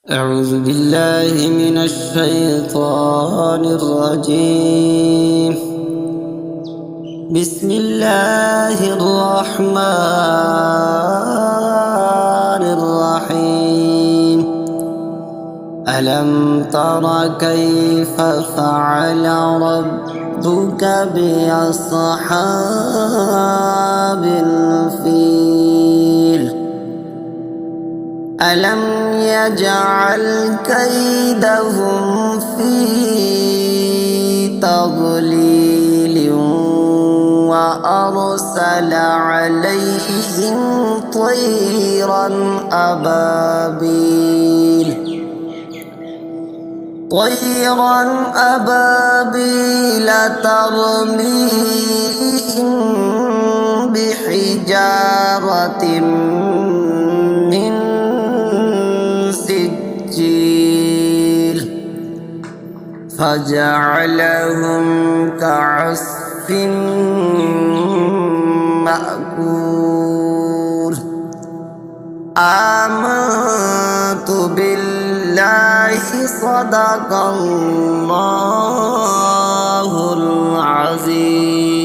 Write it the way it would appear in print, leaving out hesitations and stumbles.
أعوذ بالله من الشيطان الرجيم. بسم الله الرحمن الرحيم. ألم تر كيف فعل ربك بأصحاب الفيل؟ ألم يجعل كيدهم في تضليل وأرسل عليهم طيرا أبابيل ترميهم بحجارة من سجيل فجعلهم كعصف مأكول. آمنت بالله صدق الله العظيم.